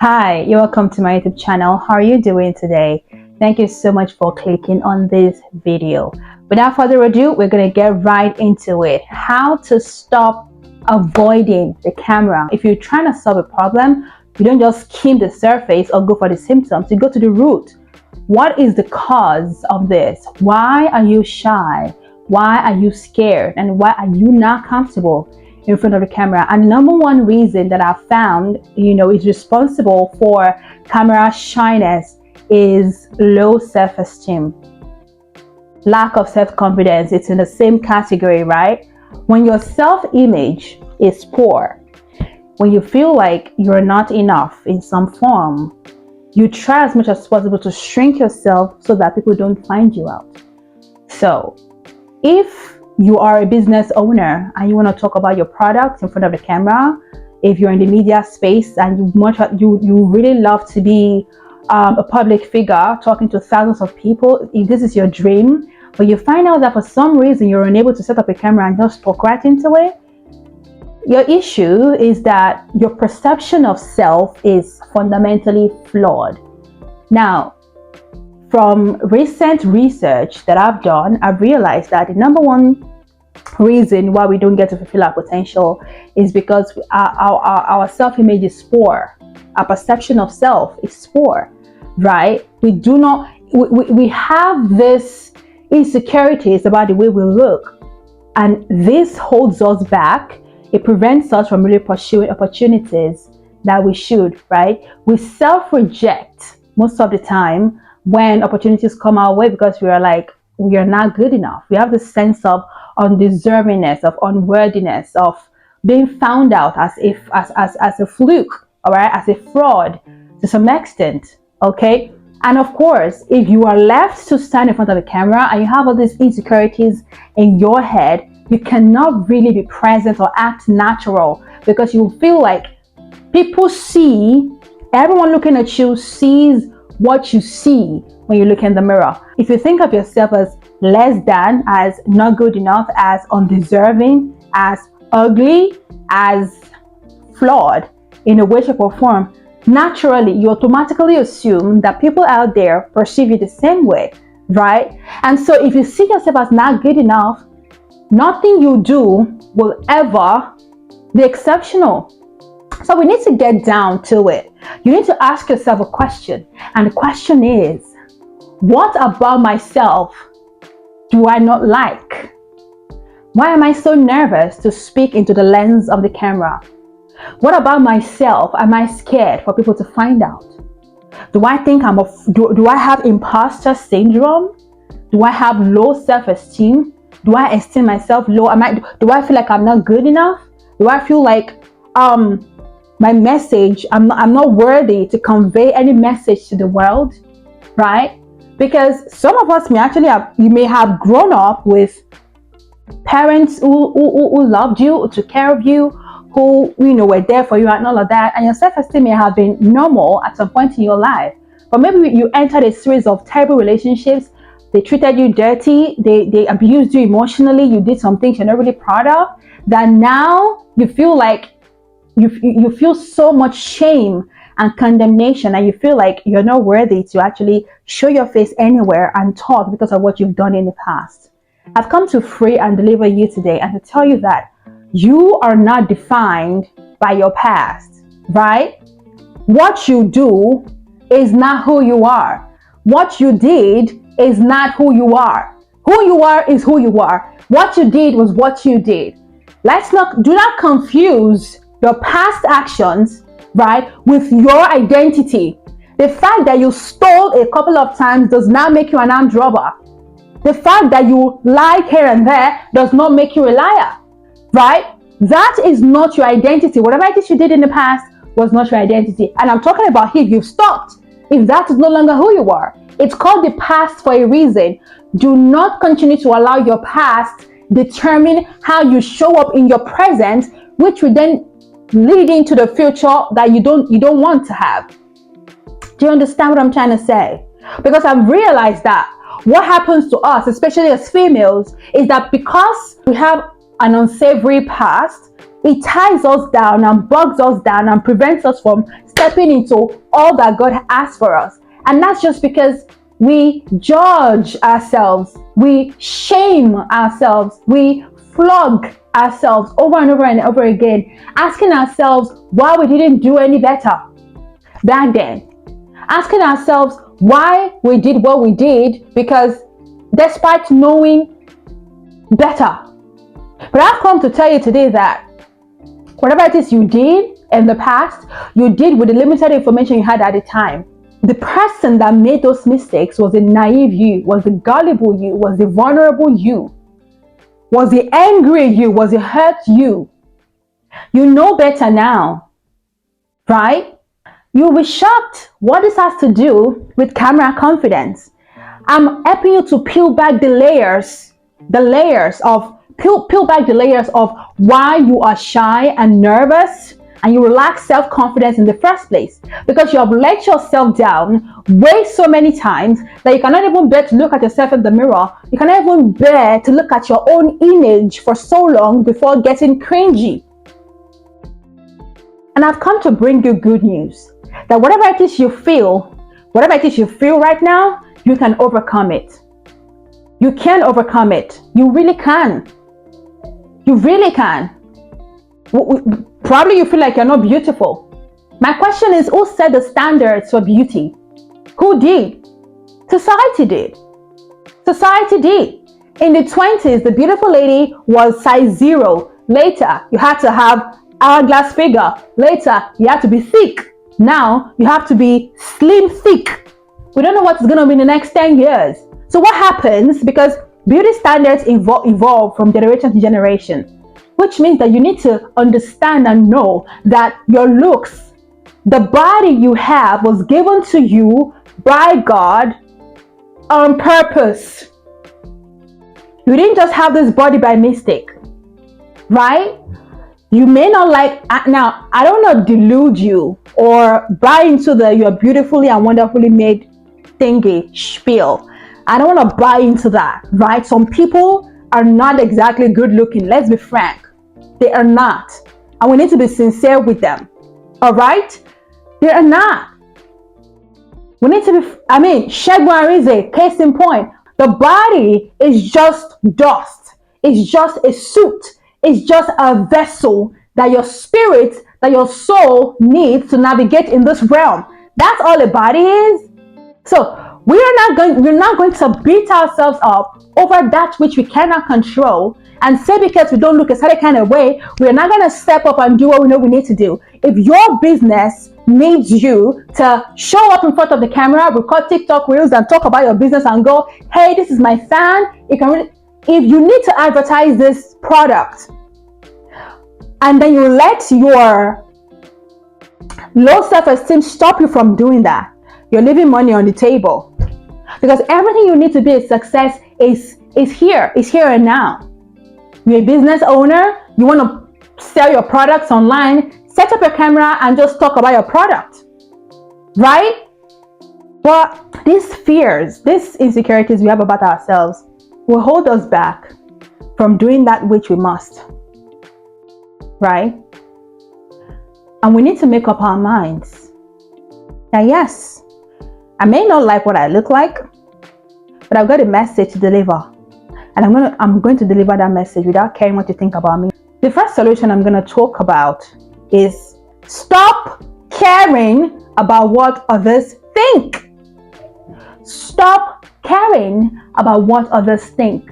Hi, you're welcome to my YouTube channel. How are you doing today? Thank you so much for clicking on this video. Without further ado, we're going to get right into it. How to stop avoiding the camera. If you're trying to solve a problem, you don't just skim the surface or go for the symptoms. You go to the root. What is the cause of this? Why are you shy? Why are you scared? And why are you not comfortable in front of the camera? And the number one reason that I've found, is responsible for camera shyness is low self-esteem, lack of self-confidence. It's in the same category, right? When your self-image is poor, when you feel like you're not enough in some form, you try as much as possible to shrink yourself so that people don't find you out. So if you are a business owner and you want to talk about your product in front of the camera, if you're in the media space and you really love to be a public figure talking to thousands of people, if this is your dream, but you find out that for some reason you're unable to set up a camera and just talk right into it, your issue is that your perception of self is fundamentally flawed. Now, from recent research that I've done, I've realized that the number one reason why we don't get to fulfill our potential is because our self-image is poor. Our perception of self is poor, right? We have this insecurities about the way we look, and this holds us back. It prevents us from really pursuing opportunities that we should, right? We self-reject most of the time when opportunities come our way because we are not good enough. We have this sense of undeservingness, of unworthiness, of being found out as a fluke, all right, as a fraud to some extent, okay? And of course, if you are left to stand in front of the camera and you have all these insecurities in your head, you cannot really be present or act natural because you feel like people see, everyone looking at you sees what you see when you look in the mirror. If you think of yourself as less than, as not good enough, as undeserving, as ugly, as flawed in a way, shape, or form, naturally you automatically assume that people out there perceive you the same way, right? And so if you see yourself as not good enough, nothing you do will ever be exceptional. So we need to get down to it. You need to ask yourself a question. And the question is, what about myself do I not like? Why am I so nervous to speak into the lens of the camera? What about myself am I scared for people to find out? Do I think do I have imposter syndrome? Do I have low self-esteem? Do I esteem myself low? Do I feel like I'm not good enough? Do I feel like my message, I'm not worthy to convey any message to the world, right? Because some of us you may have grown up with parents who loved you, who took care of you, who were there for you and all of that, and your self-esteem may have been normal at some point in your life. But maybe you entered a series of terrible relationships. They treated you dirty, they abused you emotionally, you did some things you're not really proud of, that now you feel like you feel so much shame and condemnation, and you feel like you're not worthy to actually show your face anywhere and talk because of what you've done in the past. I've come to free and deliver you today and to tell you that you are not defined by your past, right? What you do is not who you are. What you did is not who you are. Who you are is who you are. What you did was what you did. Do not confuse your past actions, right, with your identity. The fact that you stole a couple of times does not make you an armed robber. The fact that you lied here and there does not make you a liar, right? That is not your identity. Whatever it is you did in the past was not your identity. And I'm talking about if you've stopped, if that is no longer who you are. It's called the past for a reason. Do not continue to allow your past determine how you show up in your present, which will then lead into the future that you don't want to have. Do you understand what I'm trying to say? Because I've realized that what happens to us, especially as females, is that because we have an unsavory past, it ties us down and bogs us down and prevents us from stepping into all that God has for us. And that's just because we judge ourselves, we shame ourselves, we flog ourselves over and over and over again, asking ourselves why we didn't do any better back then, asking ourselves why we did what we did, because despite knowing better. But I've come to tell you today that whatever it is you did in the past, you did with the limited information you had at the time. The person that made those mistakes was the naive you, was the gullible you, was the vulnerable you, was the angry you, was the hurt you. You know better now, right? You'll be shocked what this has to do with camera confidence. I'm helping you to peel back the layers of why you are shy and nervous and you lack self-confidence in the first place, because you have let yourself down way so many times that you cannot even bear to look at yourself in the mirror. You cannot even bear to look at your own image for so long before getting cringy. And I've come to bring you good news that whatever it is you feel right now, you can overcome it. You can overcome it. You really can. You really can. Probably you feel like you're not beautiful. My question is, who set the standards for beauty? Who did? Society did. Society did. In the 20s, the beautiful lady was size 0. Later, you had to have hourglass figure. Later, you had to be thick. Now, you have to be slim thick. We don't know what's going to be in the next 10 years. So what happens? Because beauty standards evolve from generation to generation, which means that you need to understand and know that your looks, the body you have, was given to you by God on purpose. You didn't just have this body by mistake, right? You may not like, now I don't want to delude you or buy into the you're beautifully and wonderfully made thingy spiel. I don't want to buy into that, right? Some people are not exactly good looking. Let's be frank. They are not. And we need to be sincere with them. All right? They are not. We need to be, Shegun Arize, case in point. The body is just dust. It's just a suit. It's just a vessel that your spirit, that your soul needs to navigate in this realm. That's all a body is. So we're not going to beat ourselves up over that which we cannot control and say because we don't look a certain kind of way, we're not going to step up and do what we know we need to do. If your business needs you to show up in front of the camera, record TikTok reels and talk about your business and go, hey, this is my fan. If you need to advertise this product and then you let your low self-esteem stop you from doing that, you're leaving money on the table. Because everything you need to be a success is here and now. You're a business owner, you want to sell your products online, set up your camera and just talk about your product, right? But these fears, these insecurities we have about ourselves will hold us back from doing that which we must, right? And we need to make up our minds that yes, I may not like what I look like, but I've got a message to deliver. And I'm going to deliver that message without caring what you think about me. The first solution I'm going to talk about is stop caring about what others think. Stop caring about what others think.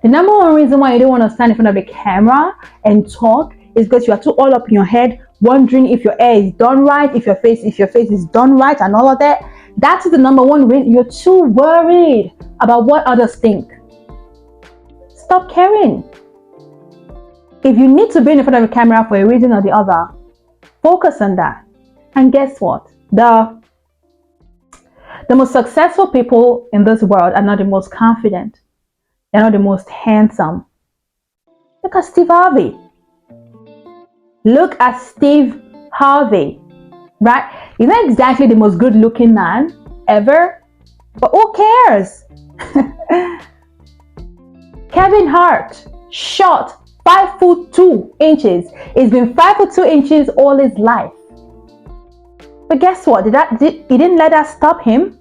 The number one reason why you don't want to stand in front of the camera and talk is because you are too all up in your head, wondering if your hair is done right, if your face is done right, and all of that. That is the number one reason. You're too worried about what others think. Stop caring. If you need to be in front of the camera for a reason or the other, focus on that. And guess what? The most successful people in this world are not the most confident. They're not the most handsome. Look at Steve Harvey. Look at Steve Harvey, right? He's not exactly the most good-looking man ever, but who cares? Kevin Hart, short, 5'2". He's been 5'2" all his life. But guess what? He didn't let that stop him.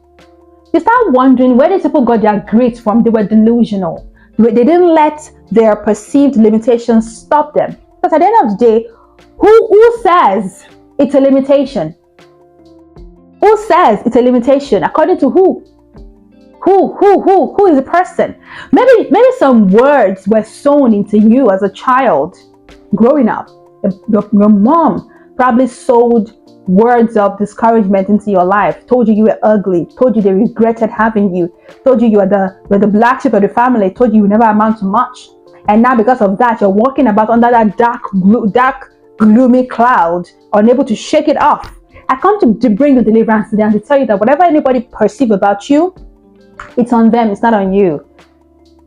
You start wondering where these people got their grades from. They were delusional. They didn't let their perceived limitations stop them. Because at the end of the day, who says it's a limitation? Who says it's a limitation? According to who? Who is the person? Maybe some words were sown into you as a child growing up. Your mom probably sowed words of discouragement into your life, told you were ugly, told you they regretted having you, told you were the black sheep of the family, told you would never amount to much. And now because of that, you're walking about under that dark, gloomy cloud, unable to shake it off. I come to bring the deliverance today and to tell you that whatever anybody perceive about you, it's on them, it's not on you.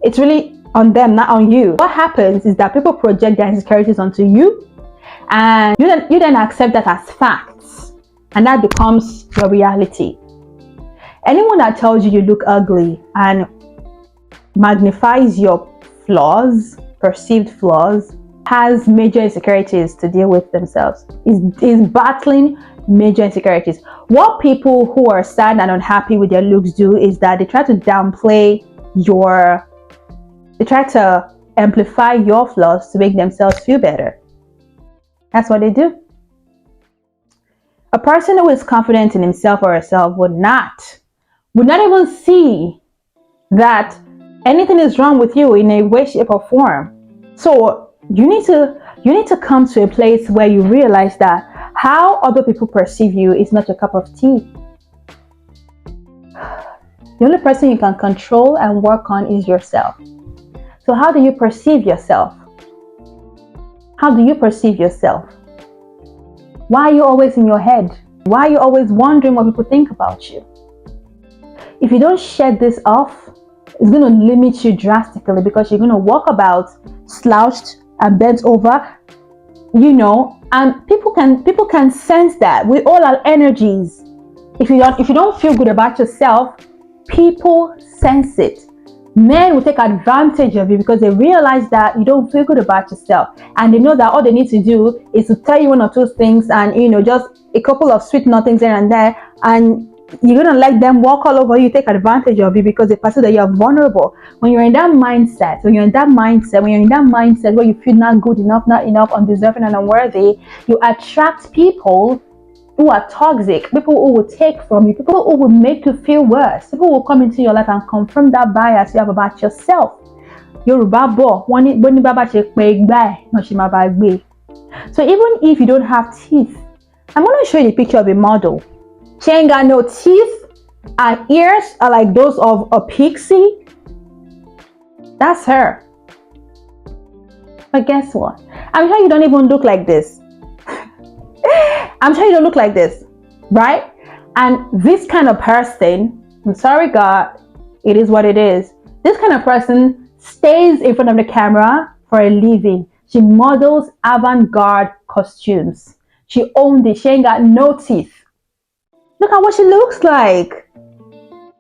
It's really on them, not on you. What happens is that people project their insecurities onto you, and you then accept that as facts, and that becomes your reality. Anyone that tells you you look ugly and magnifies your flaws, perceived flaws, has major insecurities to deal with themselves, is battling major insecurities. What people who are sad and unhappy with their looks do is that they try to downplay they try to amplify your flaws to make themselves feel better. That's what they do. A person who is confident in himself or herself would not even see that anything is wrong with you in a way, shape, or form. So you need to come to a place where you realize that how other people perceive you is not your cup of tea. The only person you can control and work on is yourself. So how do you perceive yourself? How do you perceive yourself? Why are you always in your head? Why are you always wondering what people think about you? If you don't shed this off, it's going to limit you drastically, because you're going to walk about slouched and bent over, and people can sense that. We all are energies. If you don't feel good about yourself, people sense it. Men will take advantage of you because they realize that you don't feel good about yourself, and they know that all they need to do is to tell you one or two things, and just a couple of sweet nothings here and there, and you're gonna let them walk all over you, take advantage of you, because they perceive that you're vulnerable. When you're in that mindset where you feel not good enough, not enough, undeserving and unworthy, you attract people who are toxic, people who will take from you, people who will make you feel worse, people who will come into your life and confirm that bias you have about yourself. Yoruba bo, so even if you don't have teeth, I'm going to show you the picture of a model. She ain't got no teeth, and ears are like those of a pixie. That's her. But guess what? I'm sure you don't even look like this. I'm sure you don't look like this, right? And this kind of person, I'm sorry God, it is what it is. This kind of person stays in front of the camera for a living. She models avant-garde costumes. She owns it. She ain't got no teeth. Look at what she looks like,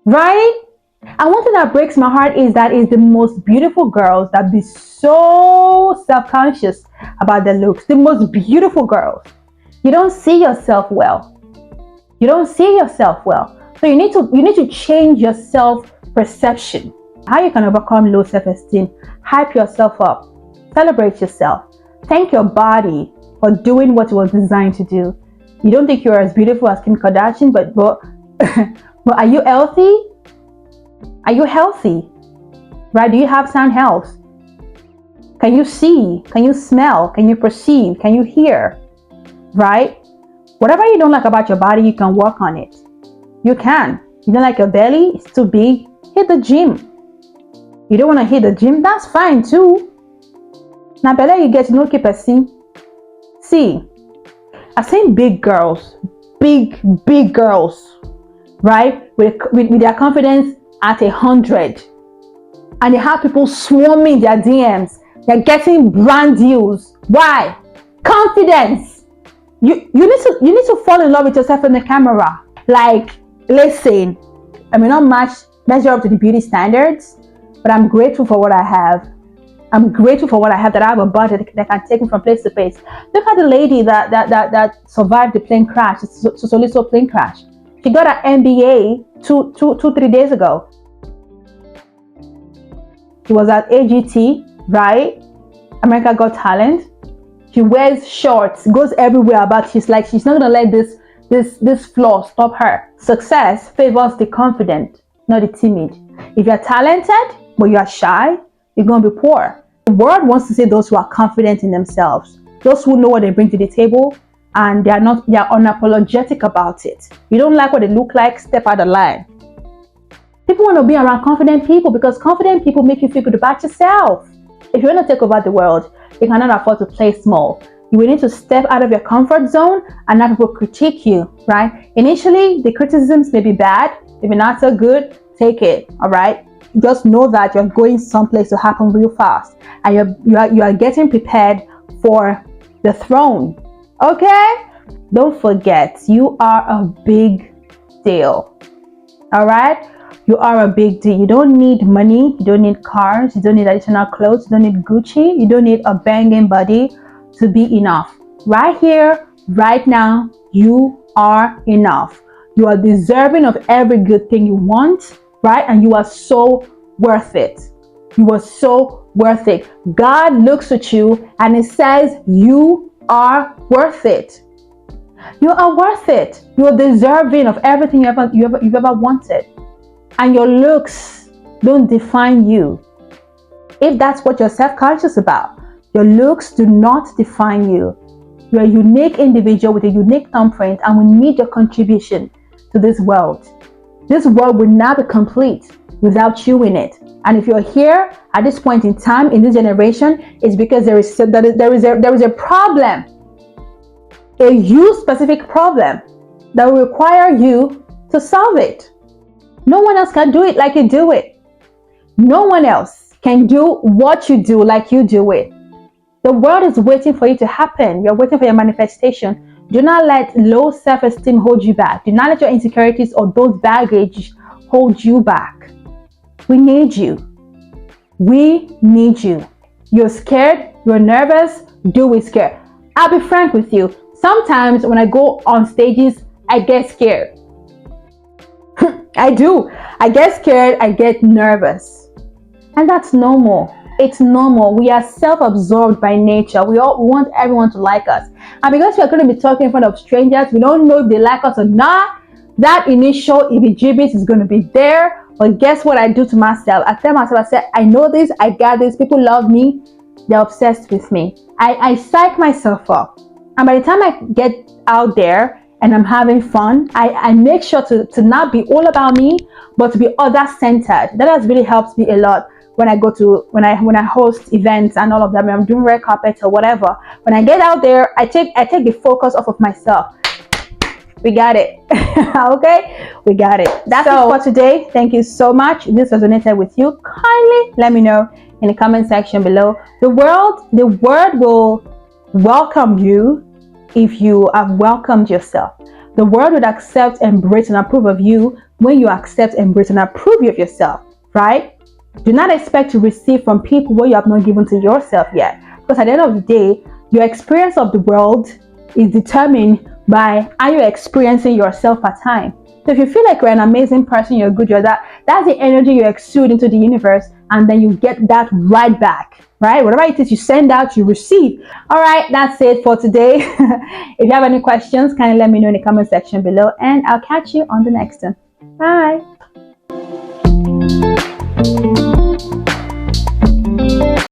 right? And one thing that breaks my heart is that it's the most beautiful girls that be so self-conscious about their looks. The most beautiful girls. You don't see yourself well. You don't see yourself well. So you need to change your self-perception. How you can overcome low self-esteem? Hype yourself up. Celebrate yourself. Thank your body for doing what it was designed to do. You don't think you're as beautiful as Kim Kardashian, but are you healthy? Are you healthy? Right? Do you have sound health? Can you see? Can you smell? Can you perceive? Can you hear? Right? Whatever you don't like about your body, you can work on it. You can. You don't like your belly? It's too big? Hit the gym. You don't want to hit the gym? That's fine too. Now, better you get to know keep a see. I've seen big girls, big girls, right? With their confidence at 100. And they have people swarming their DMs. They're getting brand deals. Why? Confidence. You need to fall in love with yourself in the camera. Like, listen, I may not measure up to the beauty standards, but I'm grateful for what I have. I'm grateful for what I have, that I have a body that can take me from place to place. Look at the lady that survived the plane crash, the plane crash. She got her MBA 3 days ago. She was at AGT, right? America Got Talent. She wears shorts, goes everywhere about. She's like, she's not gonna let this flaw stop her. Success favors the confident, not the timid. If you're talented but you are shy, you're gonna be poor. The world wants to see those who are confident in themselves, those who know what they bring to the table, and they are unapologetic about it. You don't like what they look like, step out of line. People want to be around confident people because confident people make you feel good about yourself. If you want to take over the world, you cannot afford to play small. You will need to step out of your comfort zone and have people critique you, right? Initially, the criticisms may be bad, maybe not so good. Take it, all right? Just know that you're going someplace to happen real fast, and you are getting prepared for the throne. Okay? Don't forget, you are a big deal. All right? You are a big deal. You don't need money. You don't need cars. You don't need additional clothes. You don't need Gucci. You don't need a banging body to be enough. Right here, right now, you are enough. You are deserving of every good thing you want, right? And you are so worth it. You are so worth it. God looks at you and He says, you are worth it. You are worth it. You are deserving of everything you've ever wanted. And your looks don't define you. If that's what you're self-conscious about, your looks do not define you. You're a unique individual with a unique thumbprint, and we need your contribution to this world. This world will not be complete without you in it. And if you're here at this point in time, in this generation, it's because there is a problem, a you specific problem that will require you to solve it. No one else can do it like you do it. No one else can do what you do like you do it. The world is waiting for it to happen. You're waiting for your manifestation. Do not let low self-esteem hold you back. Do not let your insecurities or those baggage hold you back. We need you. We need you. You're scared, you're nervous, do we scared? I'll be frank with you. Sometimes when I go on stages, I get scared. I do. I get scared, I get nervous. And that's normal. It's normal. We are self-absorbed by nature. We want everyone to like us. And because we are going to be talking in front of strangers, we don't know if they like us or not. That initial ibijibis is going to be there. But guess what I do to myself? I tell myself, I say, I know this, I got this. People love me. They're obsessed with me. I psych myself up. And by the time I get out there and I'm having fun, I make sure to not be all about me, but to be other-centered. That has really helped me a lot when I host events and all of that. When I'm doing red carpet or whatever. When I get out there, I take the focus off of myself. We got it. Okay, we got it. That's it for today. Thank you so much. If this resonated with you, kindly let me know in the comment section below. The world will welcome you if you have welcomed yourself. The world would accept, embrace, and approve of you when you accept, embrace, and approve of yourself, right? Do not expect to receive from people what you have not given to yourself yet. Because at the end of the day, your experience of the world is determined by how you're experiencing yourself at time. So if you feel like you're an amazing person, you're good, you're that's the energy you exude into the universe, and then you get that right back, right? Whatever it is you send out, you receive. All right, that's it for today. If you have any questions, kindly let me know in the comment section below, and I'll catch you on the next one. Bye.